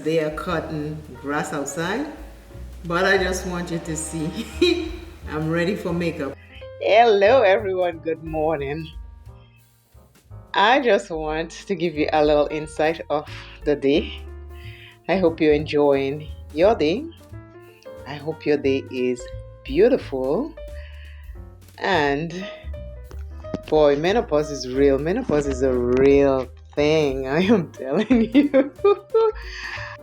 They are cutting grass outside, but I just want you to see I'm ready for makeup. Hello everyone, good morning. I just want to give you a little insight of the day. I hope you're enjoying your day. I hope your day is beautiful. And boy, menopause is real. Menopause is a real thing. I am telling you.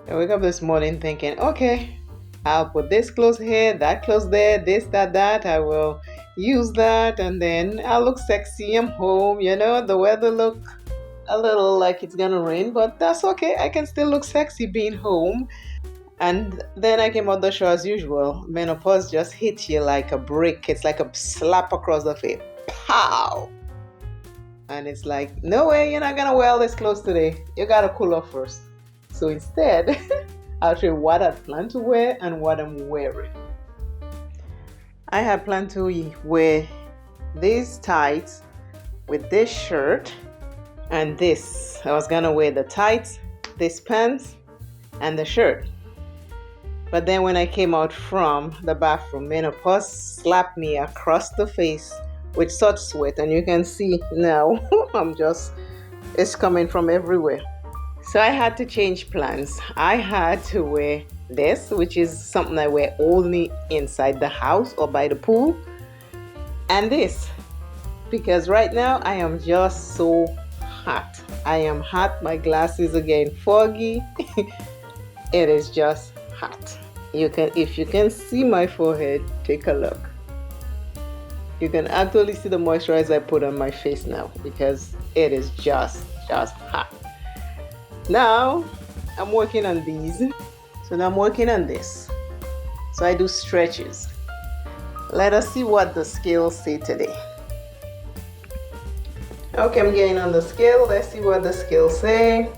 I wake up this morning thinking, okay, I'll put this clothes here, that clothes there, this, that. I will use that, and then I'll look sexy. I'm home. The weather look a little like it's gonna rain, but that's okay. I can still look sexy being home. And then I came out the show as usual. Menopause just hits you like a brick. It's like a slap across the face. Pow! And it's like, no way, you're not gonna wear this clothes today. You gotta cool off first. So instead, I'll show you what I plan to wear and what I'm wearing. I had planned to wear these tights with this shirt and this. I was gonna wear the tights, this pants, and the shirt. But then when I came out from the bathroom, menopause slapped me across the face with such sweat, and you can see now it's coming from everywhere. So I had to change plans. I had to wear this, which is something I wear only inside the house or by the pool, and this, because right now I am just so hot. I am hot. My glasses are getting foggy. It is just hot. If you can see my forehead, take a look. You can actually see the moisturizer I put on my face now because it is just hot. Now I'm working on these. So now I'm working on this. So I do stretches. Let us see what the scales say today. Okay, I'm getting on the scale. Let's see what the scales say.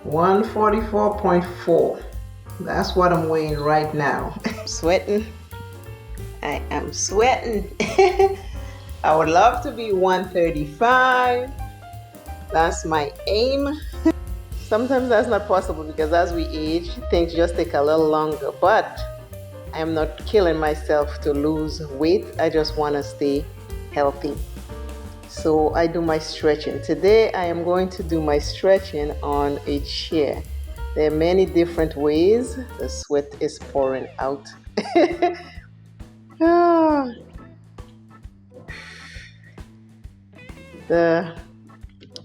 144.4. That's what I'm weighing right now. Sweating. I am sweating. I would love to be 135. That's my aim. Sometimes that's not possible because as we age, things just take a little longer. But I am not killing myself to lose weight. I just want to stay healthy. So I do my stretching. Today I am going to do my stretching on a chair. There are many different ways. The sweat is pouring out.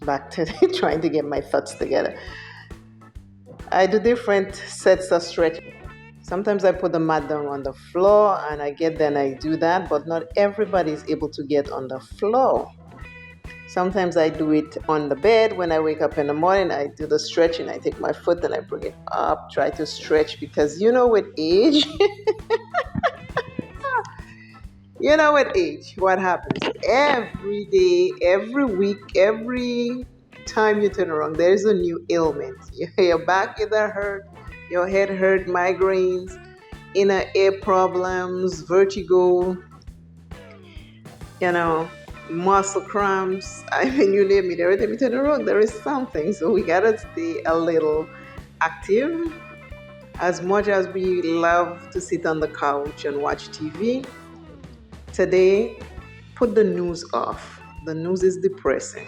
Back to trying to get my thoughts together. I do different sets of stretch. Sometimes I put the mat down on the floor and I get there and I do that, but not everybody is able to get on the floor. Sometimes I do it on the bed. When I wake up in the morning, I do the stretching. I take my foot and I bring it up, try to stretch because with age, with age, what happens? Every day, every week, every time you turn around, there's a new ailment. Your back either hurt, your head hurt, migraines, inner ear problems, vertigo, muscle cramps. I mean, you name it. Every time you turn around, there is something. So we gotta stay a little active. As much as we love to sit on the couch and watch TV, today, put the news off. The news is depressing.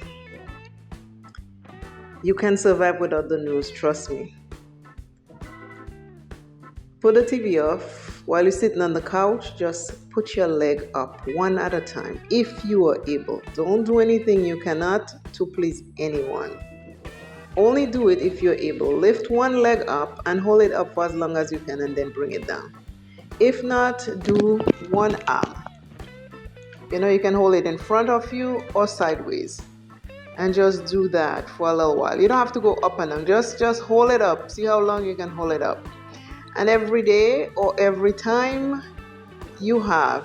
You can survive without the news, trust me. Put the TV off. While you're sitting on the couch, just put your leg up one at a time if you are able. Don't do anything you cannot to please anyone. Only do it if you're able. Lift one leg up and hold it up for as long as you can and then bring it down. If not, do one arm. You can hold it in front of you or sideways. And just do that for a little while. You don't have to go up and down. Just hold it up. See how long you can hold it up. And every day or every time you have,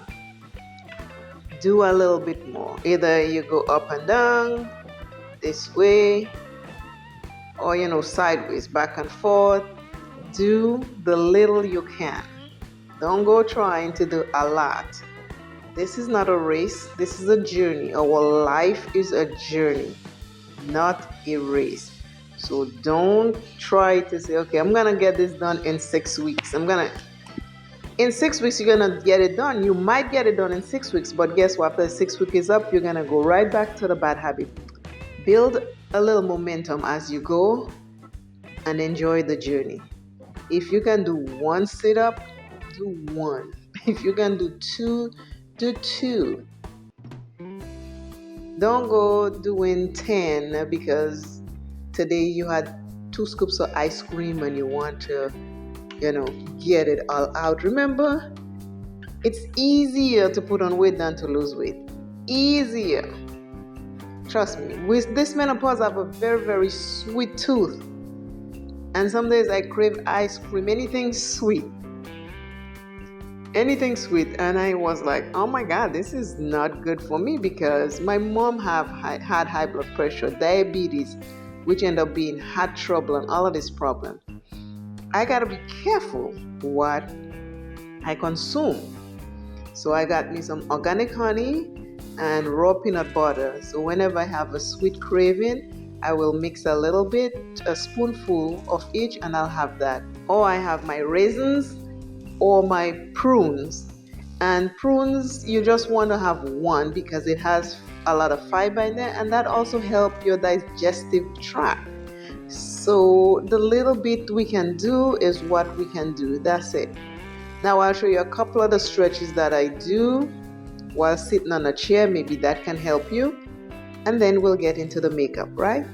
do a little bit more. Either you go up and down, this way, or sideways, back and forth. Do the little you can. Don't go trying to do a lot. This is not a race. This is a journey. Our life is a journey. not erase. So don't try to say, okay, I'm gonna get this done in 6 weeks. In 6 weeks, you're gonna get it done. You might get it done in 6 weeks, but guess what? After 6 weeks is up, you're gonna go right back to the bad habit. Build a little momentum as you go and enjoy the journey. If you can do one sit up, do one. If you can do two, do two. Don't go doing 10 because today you had 2 scoops of ice cream and you want to, get it all out. Remember, it's easier to put on weight than to lose weight. Easier. Trust me. With this menopause, I have a very, very sweet tooth. And some days I crave ice cream, anything sweet. And I was like, oh my God, this is not good for me because my mom had high blood pressure, diabetes, which end up being heart trouble and all of this problem. I gotta be careful what I consume. So I got me some organic honey and raw peanut butter. So whenever I have a sweet craving, I will mix a little bit, a spoonful of each, and I'll have that. Or I have my raisins or my prunes. And prunes, you just want to have one because it has a lot of fiber in there, and that also helps your digestive tract. So the little bit we can do is what we can do. That's it. Now I'll show you a couple of the stretches that I do while sitting on a chair. Maybe that can help you. And then we'll get into the makeup, right?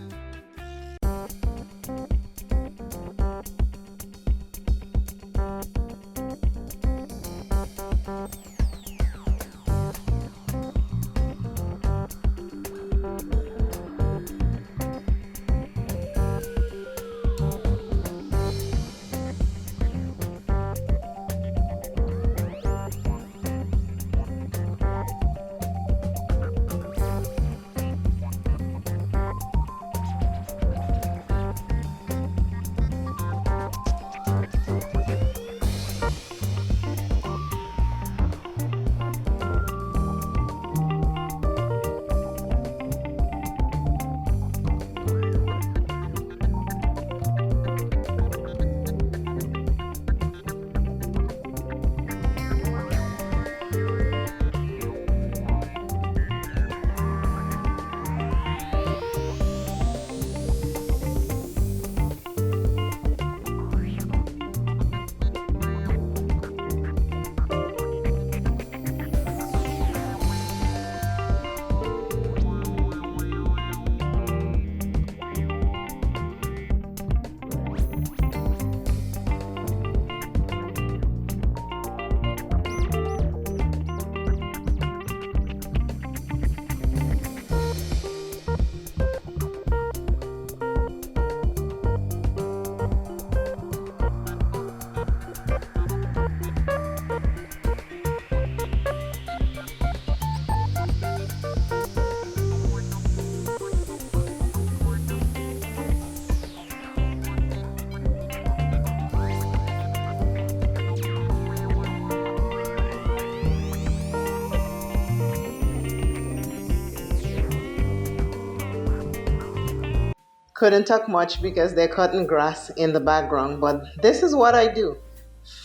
Couldn't talk much because they're cutting grass in the background, but this is what I do.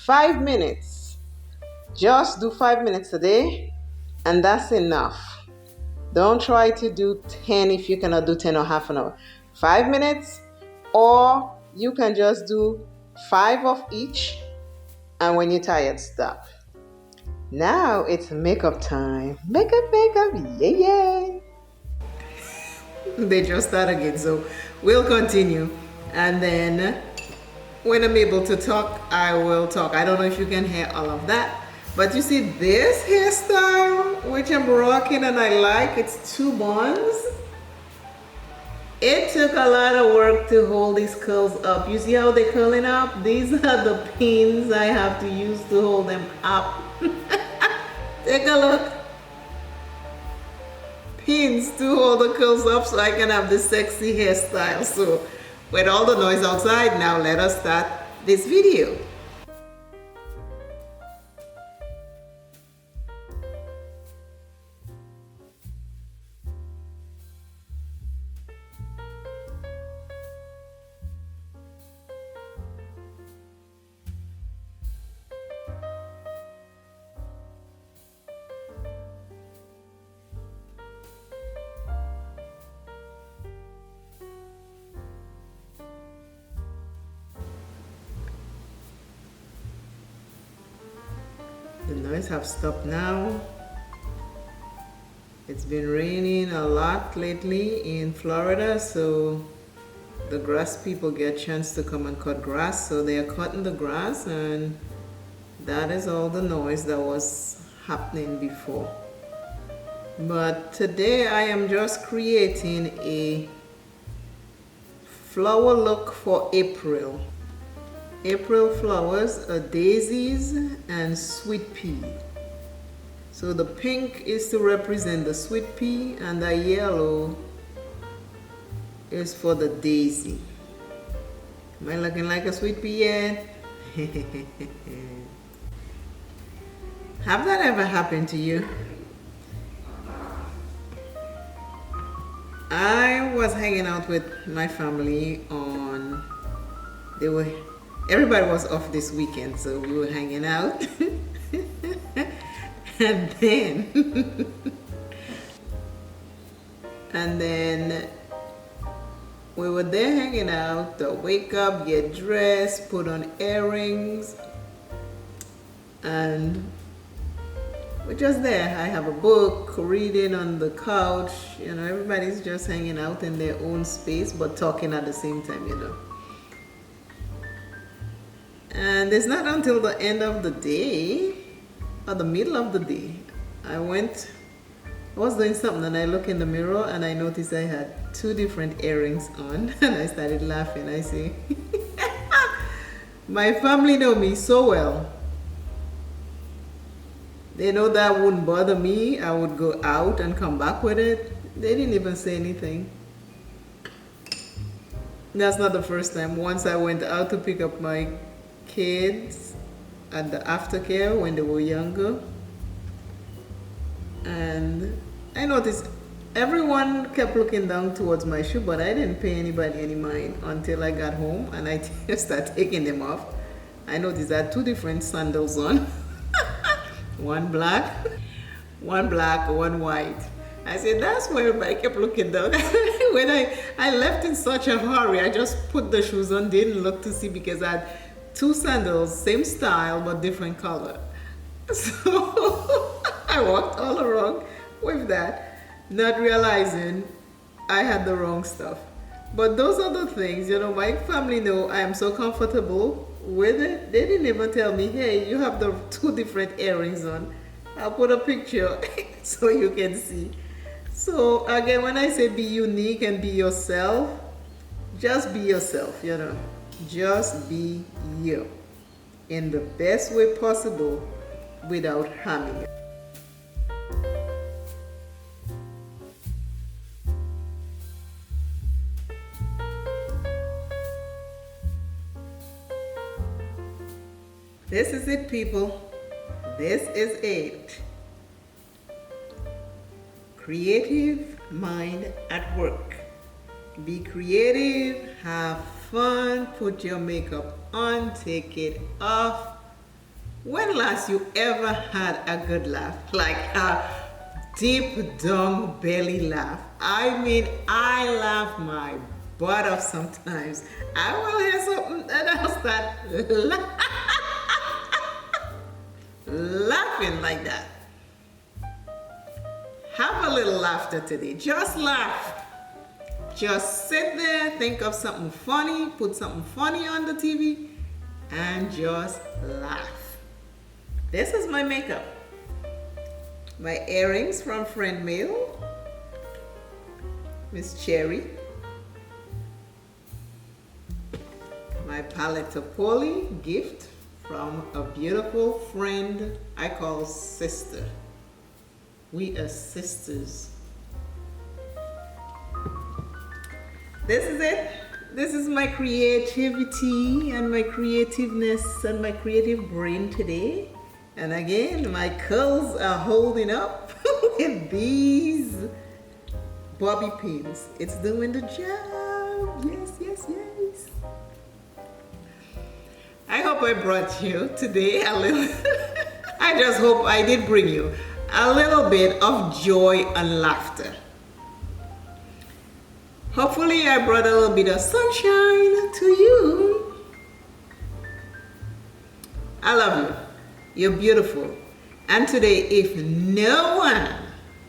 5 minutes. Just do 5 minutes a day, and that's enough. Don't try to do 10 if you cannot do 10 or half an hour. 5 minutes, or you can just do 5 of each, and when you're tired, stop. Now it's makeup time. Makeup, yay! They just start again, so we'll continue. And then when I'm able to talk, I will talk. I don't know if you can hear all of that, but you see this hairstyle, which I'm rocking and I like, it's 2 buns. It took a lot of work to hold these curls up. You see how they're curling up? These are the pins I have to use to hold them up. Take a look. Pins to hold the curls up so I can have this sexy hairstyle. So with all the noise outside, now let us start this video. noise have stopped now. It's been raining a lot lately in Florida, so the grass people get a chance to come and cut grass. So they are cutting the grass, and that is all the noise that was happening before. But today I am just creating a flower look for April. April flowers are daisies and sweet pea. So the pink is to represent the sweet pea, and the yellow is for the daisy. Am I looking like a sweet pea yet? Have that ever happened to you? I was hanging out with my family on, everybody was off this weekend, so we were hanging out. and then we were there hanging out, wake up, get dressed, put on earrings, and we're just there. I have a book, reading on the couch, everybody's just hanging out in their own space, but talking at the same time, And it's not until the end of the day, or the middle of the day, I was doing something, and I look in the mirror and I noticed I had 2 different earrings on, and I started laughing. I say, my family know me so well. They know that wouldn't bother me. I would go out and come back with it. They didn't even say anything. That's not the first time. Once I went out to pick up my kids at the aftercare when they were younger, and I noticed everyone kept looking down towards my shoe, but I didn't pay anybody any mind until I got home and I started taking them off. I noticed I had 2 different sandals on. One black, one white. I said, that's why everybody kept looking down. When I left in such a hurry, I just put the shoes on, didn't look to see, because I had 2 sandals, same style, but different color. So I walked all around with that, not realizing I had the wrong stuff. But those are the things, my family know I am so comfortable with it. They didn't even tell me, hey, you have the 2 different earrings on. I'll put a picture so you can see. So again, when I say be unique and be yourself, just be yourself, Just be you in the best way possible without harming you. This is it, people. This is it. Creative mind at work. Be creative, have fun, put your makeup on, take it off. When last you ever had a good laugh? Like a deep down belly laugh. I mean, I laugh my butt off sometimes. I will hear something and I'll start laughing like that. Have a little laughter today. Just laugh. Just sit there, think of something funny, put something funny on the TV, and just laugh. This is my makeup. My earrings from Friend Mail, Miss Cherry. My palette of Polly gift from a beautiful friend I call sister. We are sisters. This is it. This is my creativity and my creativeness and my creative brain today. And again, my curls are holding up with these bobby pins. It's doing the job. Yes, yes, yes. I hope I brought you today a little, I just hope I did bring you a little bit of joy and laughter. Hopefully I brought a little bit of sunshine to you. I love you. You're beautiful. And today, if no one,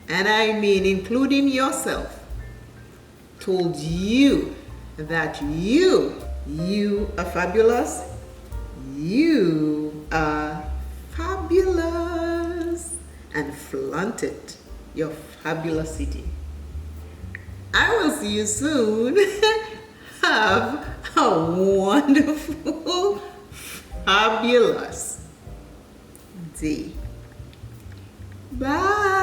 and I mean including yourself, told you that you are fabulous, you are fabulous, and flaunted your fabulosity. I will see you soon. Have a wonderful, fabulous day. Bye.